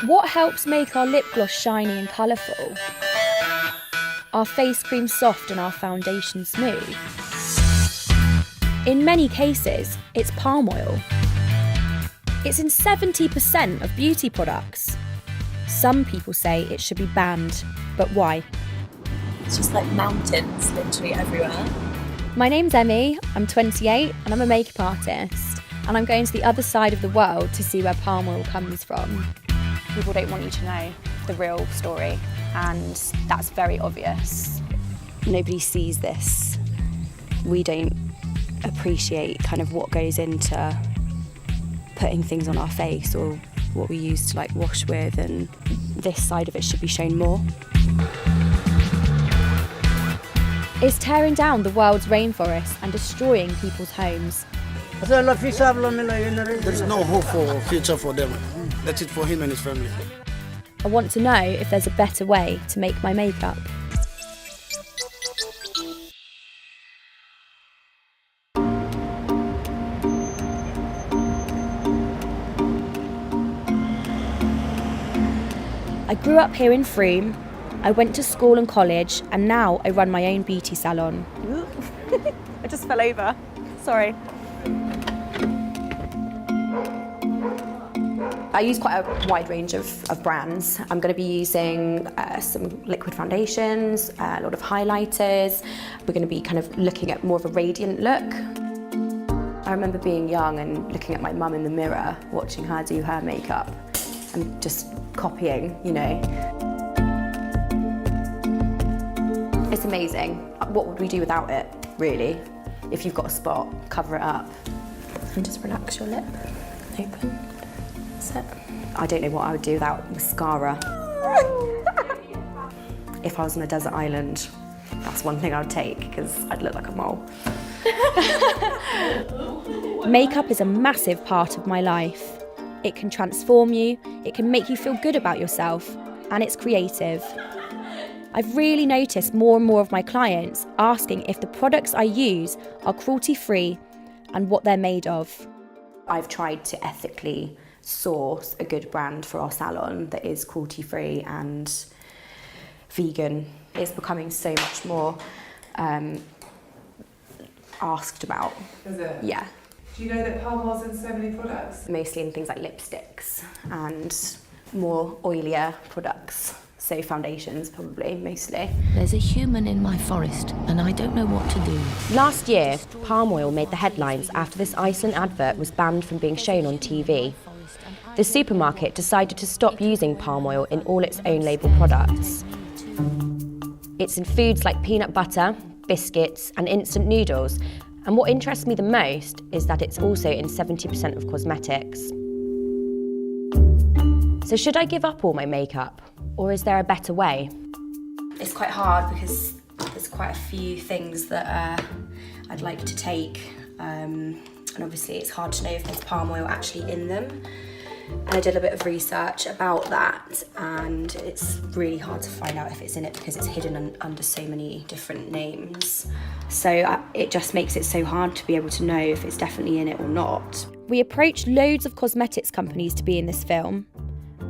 What helps make our lip gloss shiny and colourful? Our face cream soft and our foundation smooth? In many cases, it's palm oil. It's in 70% of beauty products. Some people say it should be banned, but why? It's just like mountains literally everywhere. My name's Emmy, I'm 28 and I'm a makeup artist, and I'm going to the other side of the world to see where palm oil comes from. People don't want you to know the real story, and that's very obvious. Nobody sees this. We don't appreciate kind of what goes into putting things on our face or what we use to like wash with, and this side of it should be shown more. It's tearing down the world's rainforests and destroying people's homes. There's no hope for future for them. That's it for him and his family. I want to know if there's a better way to make my makeup. I grew up here in Frome. I went to school and college, and now I run my own beauty salon. I just fell over. Sorry. I use quite a wide range of brands. I'm going to be using some liquid foundations, a lot of highlighters. We're going to be kind of looking at more of a radiant look. I remember being young and looking at my mum in the mirror, watching her do her makeup and just copying, you know. It's amazing. What would we do without it, really? If you've got a spot, cover it up. And just relax your lip, open. That's it. I don't know what I would do without mascara. If I was on a desert island, that's one thing I would take, because I'd look like a mole. Makeup is a massive part of my life. It can transform you, it can make you feel good about yourself, and it's creative. I've really noticed more and more of my clients asking if the products I use are cruelty-free and what they're made of. I've tried to ethically source a good brand for our salon that is cruelty-free and vegan. It's becoming so much more asked about. Is it? Yeah. Do you know that palm oil's in so many products? Mostly in things like lipsticks and more oilier products. So foundations, probably, mostly. There's a human in my forest, and I don't know what to do. Last year, palm oil made the headlines after this Iceland advert was banned from being shown on TV. The supermarket decided to stop using palm oil in all its own label products. It's in foods like peanut butter, biscuits, and instant noodles. And what interests me the most is that it's also in 70% of cosmetics. So should I give up all my makeup? Or is there a better way? It's quite hard because there's quite a few things that I'd like to take. And obviously it's hard to know if there's palm oil actually in them. And I did a bit of research about that, and it's really hard to find out if it's in it because it's hidden under so many different names. So it just makes it so hard to be able to know if it's definitely in it or not. We approached loads of cosmetics companies to be in this film.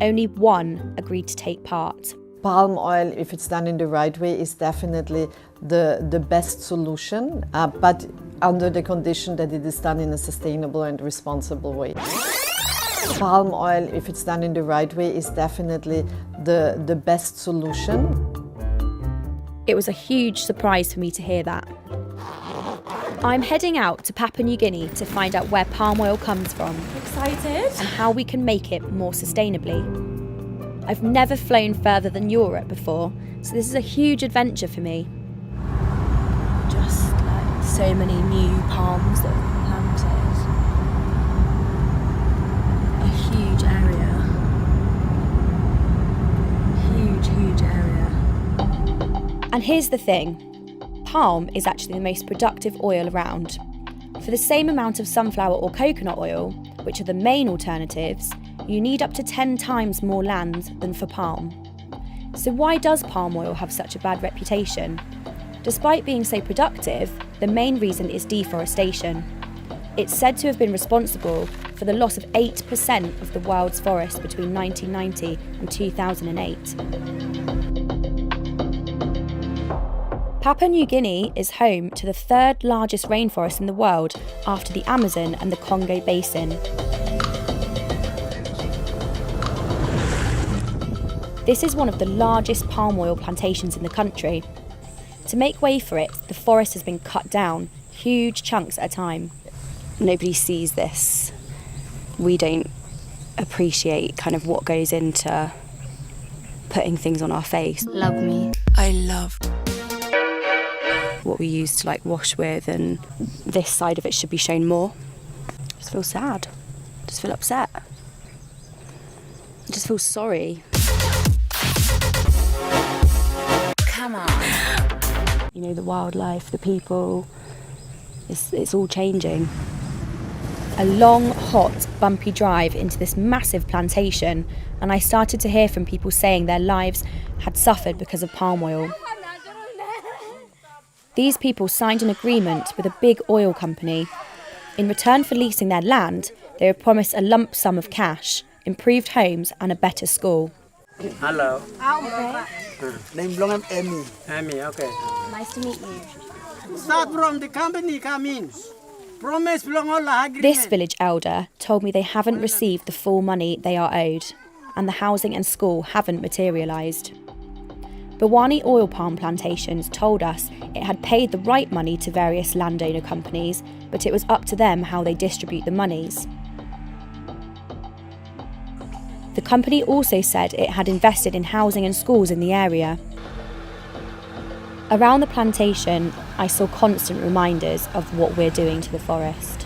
Only one agreed to take part. Palm oil, if it's done in the right way, is definitely the best solution, but under the condition that it is done in a sustainable and responsible way. Palm oil, if it's done in the right way, is definitely the best solution. It was a huge surprise for me to hear that. I'm heading out to Papua New Guinea to find out where palm oil comes from. Excited? And how we can make it more sustainably. I've never flown further than Europe before, so this is a huge adventure for me. Just like so many new palms that have been planted. A huge area. Huge area. And here's the thing. Palm is actually the most productive oil around. For the same amount of sunflower or coconut oil, which are the main alternatives, you need up to 10 times more land than for palm. So why does palm oil have such a bad reputation? Despite being so productive, the main reason is deforestation. It's said to have been responsible for the loss of 8% of the world's forest between 1990 and 2008. Papua New Guinea is home to the third largest rainforest in the world after the Amazon and the Congo Basin. This is one of the largest palm oil plantations in the country. To make way for it, the forest has been cut down, huge chunks at a time. Nobody sees this. We don't appreciate kind of what goes into putting things on our face. Love me. I love. What we use to like wash with, and this side of it should be shown more. I just feel sad. I just feel upset. I just feel sorry. Come on. You know, the wildlife, the people, it's all changing. A long, hot, bumpy drive into this massive plantation, and I started to hear from people saying their lives had suffered because of palm oil. These people signed an agreement with a big oil company. In return for leasing their land, they were promised a lump sum of cash, improved homes and a better school. Hello. Name belong Emmy. Amy, okay. Nice to meet you. Start from the company come in. Promise belong all agreement. This village elder told me they haven't received the full money they are owed, and the housing and school haven't materialised. Bawani Oil Palm Plantations told us it had paid the right money to various landowner companies, but it was up to them how they distribute the monies. The company also said it had invested in housing and schools in the area. Around the plantation, I saw constant reminders of what we're doing to the forest.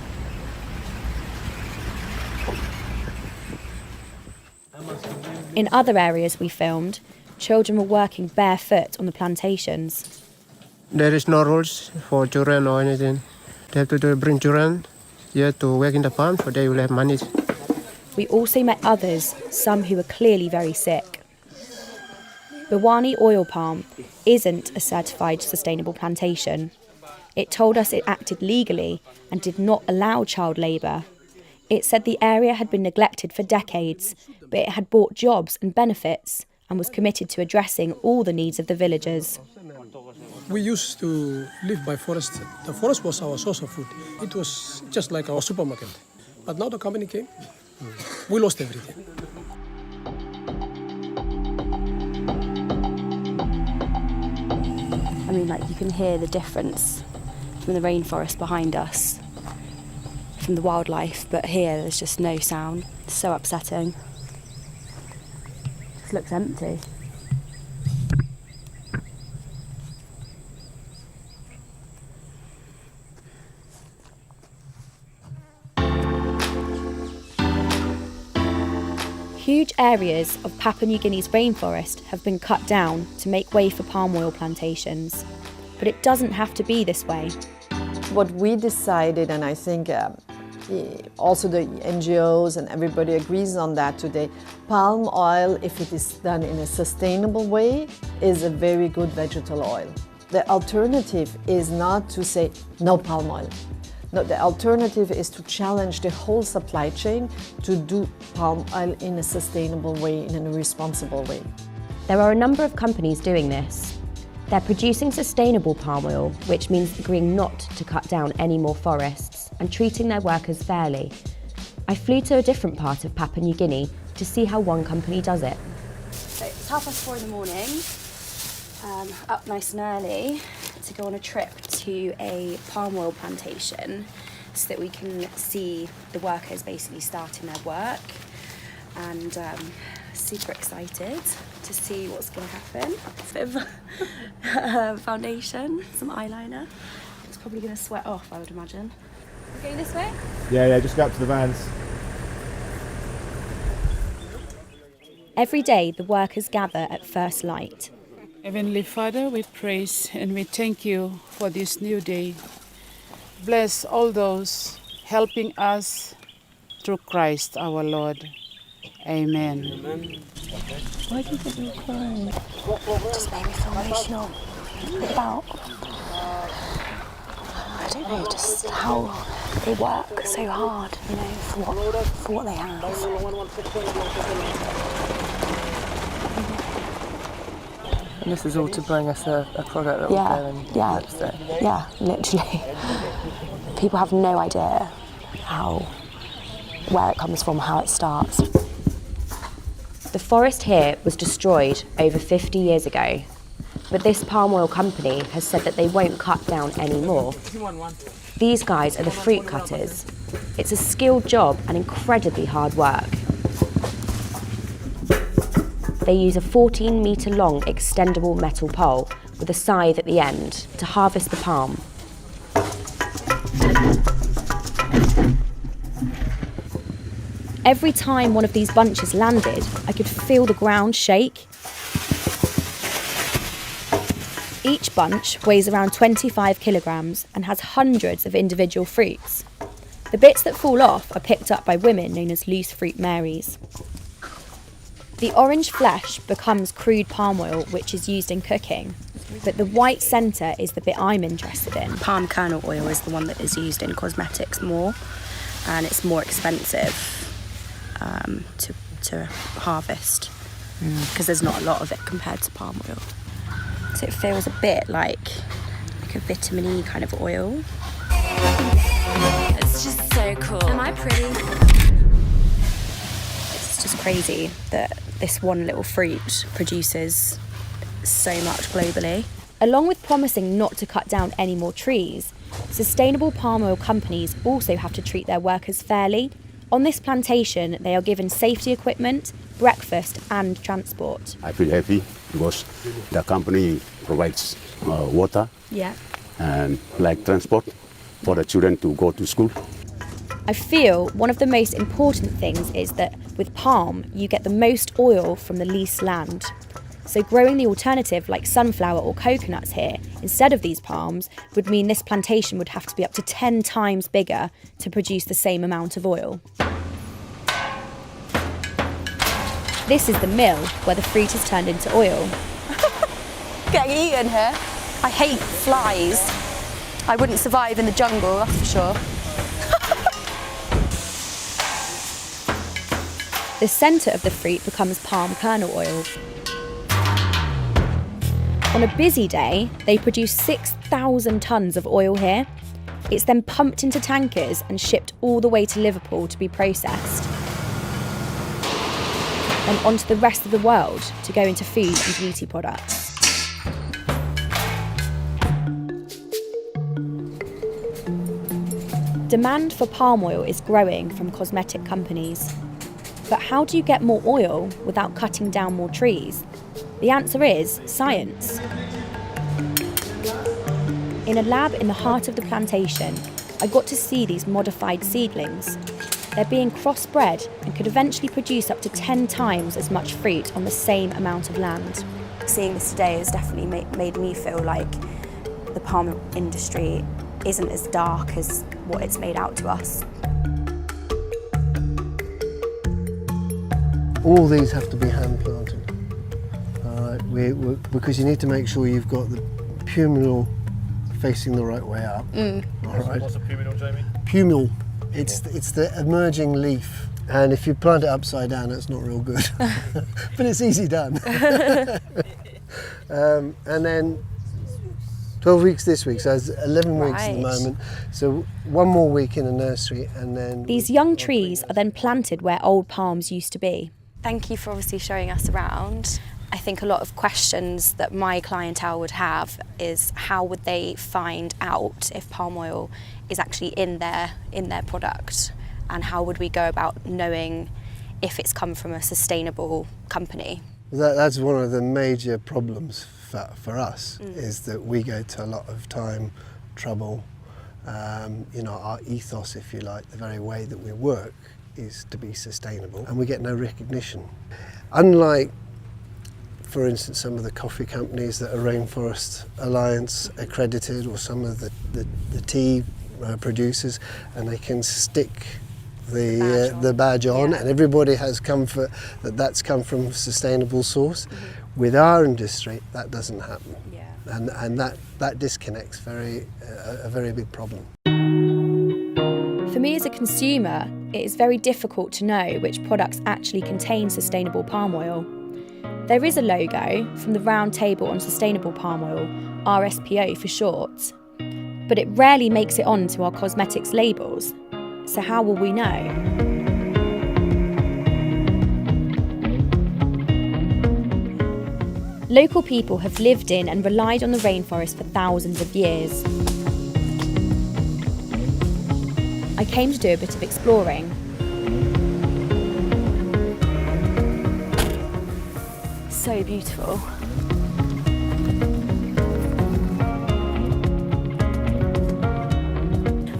In other areas we filmed, children were working barefoot on the plantations. There is no rules for children or anything. They have to bring children here to work in the farm, so they will have money. We also met others, some who were clearly very sick. Bawani Oil Palm isn't a certified sustainable plantation. It told us it acted legally and did not allow child labour. It said the area had been neglected for decades, but it had brought jobs and benefits and was committed to addressing all the needs of the villagers. We used to live by forest. The forest was our source of food. It was just like our supermarket. But now the company came, we lost everything. I mean, like, you can hear the difference from the rainforest behind us, from the wildlife, but here there's just no sound. It's so upsetting. It looks empty. Huge areas of Papua New Guinea's rainforest have been cut down to make way for palm oil plantations. But it doesn't have to be this way. What we decided, and I think also the NGOs and everybody agrees on that today, palm oil, if it is done in a sustainable way, is a very good vegetable oil. The alternative is not to say no palm oil. No, the alternative is to challenge the whole supply chain to do palm oil in a sustainable way, in a responsible way. There are a number of companies doing this. They're producing sustainable palm oil, which means agreeing not to cut down any more forests and treating their workers fairly. I flew to a different part of Papua New Guinea to see how one company does it. So it's 4:30 in the morning, up nice and early to go on a trip to a palm oil plantation so that we can see the workers basically starting their work, and super excited to see what's going to happen. A bit of foundation, some eyeliner. It's probably going to sweat off, I would imagine. We're going this way? Yeah, just go up to the vans. Every day the workers gather at first light. Heavenly Father, we praise and we thank you for this new day. Bless all those helping us through Christ our Lord. Amen. Amen. Why do you think you're crying? It just made me feel emotional. What about? I don't know, just how They work so hard, you know, for what they have. And this is all to bring us a product that will go in lipstick. Yeah, literally. People have no idea where it comes from, how it starts. The forest here was destroyed over 50 years ago, but this palm oil company has said that they won't cut down anymore. These guys are the fruit cutters. It's a skilled job and incredibly hard work. They use a 14-metre long extendable metal pole with a scythe at the end to harvest the palm. Every time one of these bunches landed, I could feel the ground shake. Each bunch weighs around 25 kilograms and has hundreds of individual fruits. The bits that fall off are picked up by women known as loose fruit Marys. The orange flesh becomes crude palm oil, which is used in cooking, but the white centre is the bit I'm interested in. Palm kernel oil is the one that is used in cosmetics more, and it's more expensive to harvest because there's not a lot of it compared to palm oil. So it feels a bit like a vitamin E kind of oil. It's just so cool. Am I pretty? It's just crazy that this one little fruit produces so much globally. Along with promising not to cut down any more trees, sustainable palm oil companies also have to treat their workers fairly. On this plantation, they are given safety equipment, breakfast and transport. I feel happy because the company provides water and like transport for the children to go to school. I feel one of the most important things is that with palm, you get the most oil from the least land. So growing the alternative like sunflower or coconuts here instead of these palms would mean this plantation would have to be up to 10 times bigger to produce the same amount of oil. This is the mill where the fruit is turned into oil. Getting eaten here. I hate flies. I wouldn't survive in the jungle, that's for sure. The centre of the fruit becomes palm kernel oil. On a busy day, they produce 6,000 tonnes of oil here. It's then pumped into tankers and shipped all the way to Liverpool to be processed. Then onto the rest of the world to go into food and beauty products. Demand for palm oil is growing from cosmetic companies. But how do you get more oil without cutting down more trees? The answer is science. In a lab in the heart of the plantation, I got to see these modified seedlings. They're being crossbred and could eventually produce up to 10 times as much fruit on the same amount of land. Seeing this today has definitely made me feel like the palm industry isn't as dark as what it's made out to us. All these have to be hand planted. All right, because you need to make sure you've got the pumil facing the right way up. All right. What's a pumil, Jamie? Pumil, it's the emerging leaf, and if you plant it upside down, it's not real good. But it's easy done. And then 12 weeks this week, so it's 11 weeks at the moment. So one more week in a nursery, and then these young trees are then planted where old palms used to be. Thank you for obviously showing us around. I think a lot of questions that my clientele would have is how would they find out if palm oil is actually in their product, and how would we go about knowing if it's come from a sustainable company? That's one of the major problems for us, is that we go to a lot of time, trouble. Our ethos, if you like, the very way that we work is to be sustainable, and we get no recognition. Unlike, for instance, some of the coffee companies that are Rainforest Alliance accredited, or some of the tea producers, and they can stick the badge on, and everybody has comfort that that's come from a sustainable source. With our industry, that doesn't happen, and that disconnect's a very big problem. For me as a consumer, it is very difficult to know which products actually contain sustainable palm oil. There is a logo from the Round Table on Sustainable Palm Oil, RSPO for short, but it rarely makes it onto our cosmetics labels. So how will we know? Local people have lived in and relied on the rainforest for thousands of years. I came to do a bit of exploring. So beautiful.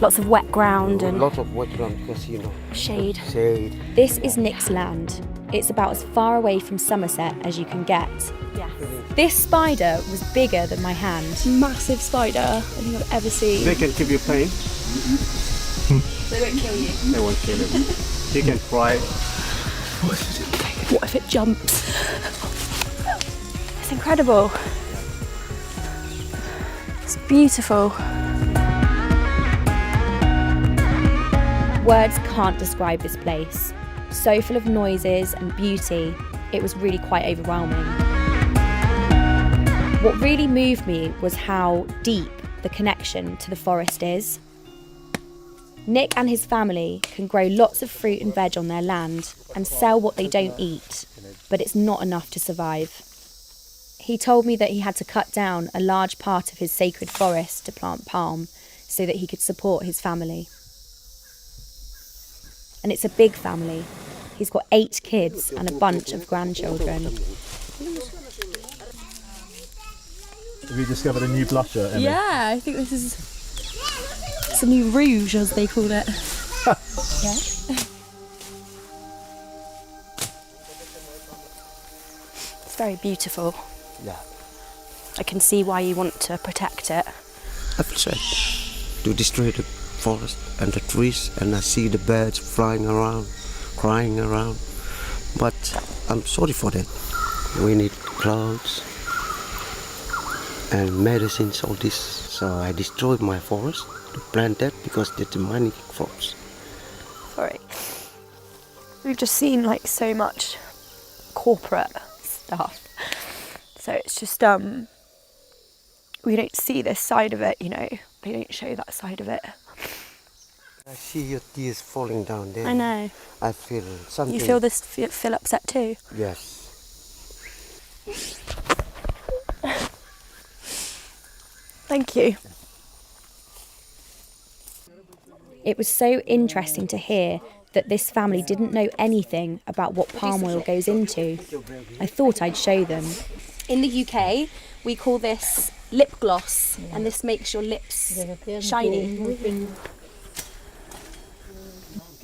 Lots of wet ground and Lots of wet ground because, you know, shade. shade. This is Nick's land. It's about as far away from Somerset as you can get. Yes. This spider was bigger than my hand. Massive spider I think I've ever seen. They can give you pain. They won't kill you. They won't kill you. You can cry. What if it jumps? It's incredible. It's beautiful. Words can't describe this place. So full of noises and beauty, it was really quite overwhelming. What really moved me was how deep the connection to the forest is. Nick and his family can grow lots of fruit and veg on their land and sell what they don't eat, but it's not enough to survive. He told me that he had to cut down a large part of his sacred forest to plant palm so that he could support his family. And it's a big family. He's got 8 kids and a bunch of grandchildren. Have you discovered a new blusher, Emmy? Yeah, I think this is it's a new rouge, as they call it. Yeah. It's very beautiful. Yeah. I can see why you want to protect it. I feel sad to destroy the forest and the trees, and I see the birds flying around, crying around. But I'm sorry for that. We need clothes and medicines, all this. So I destroyed my forest to plant that because that's the money crops. Sorry. We've just seen like so much corporate stuff. So it's just we don't see this side of it, you know. They don't show that side of it. I see your tears falling down there. I know. I feel something. You feel this feel upset too? Yes. Thank you. It was so interesting to hear that this family didn't know anything about what palm oil goes into. I thought I'd show them. In the UK, we call this lip gloss, and this makes your lips shiny. You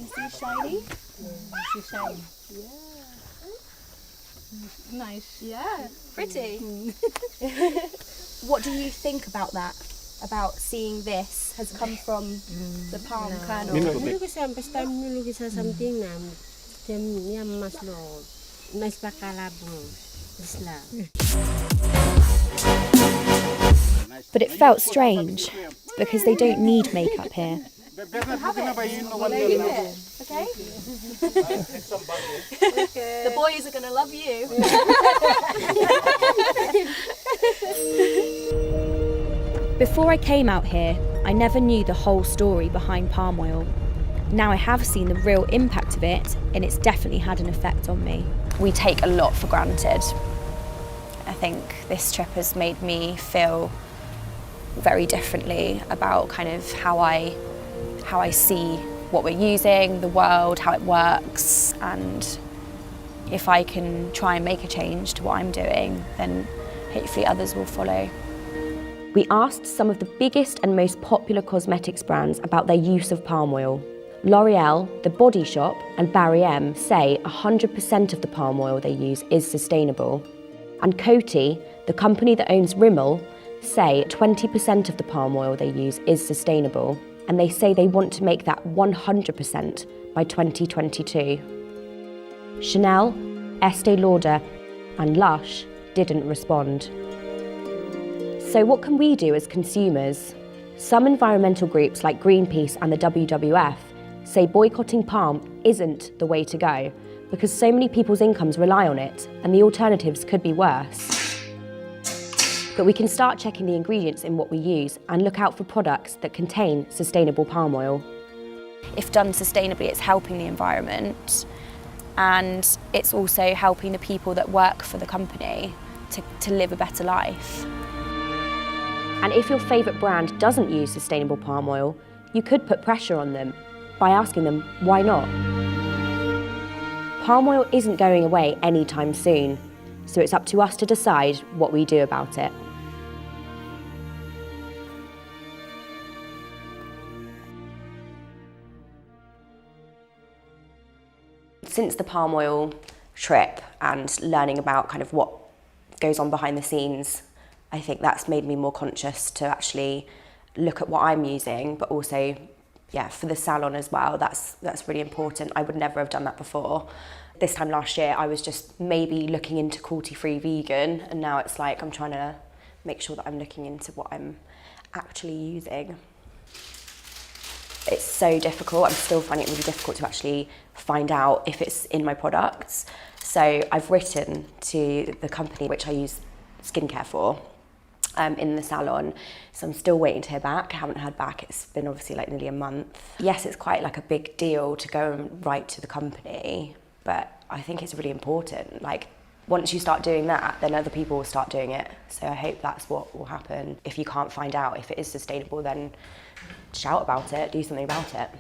see shiny? Shiny. Yeah. Nice. Yeah. Pretty. What do you think about that? About seeing this has come from the palm kernel? But it felt strange because they don't need makeup here. Okay? The boys are going to love you. Before I came out here, I never knew the whole story behind palm oil. Now I have seen the real impact of it, and it's definitely had an effect on me. We take a lot for granted. I think this trip has made me feel very differently about kind of how I see what we're using, the world, how it works, and if I can try and make a change to what I'm doing, then hopefully others will follow. We asked some of the biggest and most popular cosmetics brands about their use of palm oil. L'Oreal, The Body Shop and Barry M say 100% of the palm oil they use is sustainable. And Coty, the company that owns Rimmel, say 20% of the palm oil they use is sustainable. And they say they want to make that 100% by 2022. Chanel, Estee Lauder and Lush didn't respond. So what can we do as consumers? Some environmental groups like Greenpeace and the WWF say boycotting palm isn't the way to go because so many people's incomes rely on it and the alternatives could be worse. But we can start checking the ingredients in what we use and look out for products that contain sustainable palm oil. If done sustainably, it's helping the environment and it's also helping the people that work for the company to live a better life. And if your favourite brand doesn't use sustainable palm oil, you could put pressure on them by asking them why not. Palm oil isn't going away anytime soon, so it's up to us to decide what we do about it. Since the palm oil trip and learning about kind of what goes on behind the scenes, I think that's made me more conscious to actually look at what I'm using, but also, yeah, for the salon as well, that's really important. I would never have done that before. This time last year, I was just maybe looking into cruelty-free vegan, and now it's like I'm trying to make sure that I'm looking into what I'm actually using. It's so difficult. I'm still finding it really difficult to actually find out if it's in my products. So I've written to the company which I use skincare for in the salon. So I'm still waiting to hear back. I haven't heard back. It's been obviously like nearly a month. Yes, it's quite like a big deal to go and write to the company, but I think it's really important. Like, once you start doing that, then other people will start doing it. So I hope that's what will happen. If you can't find out if it is sustainable, then shout about it, do something about it.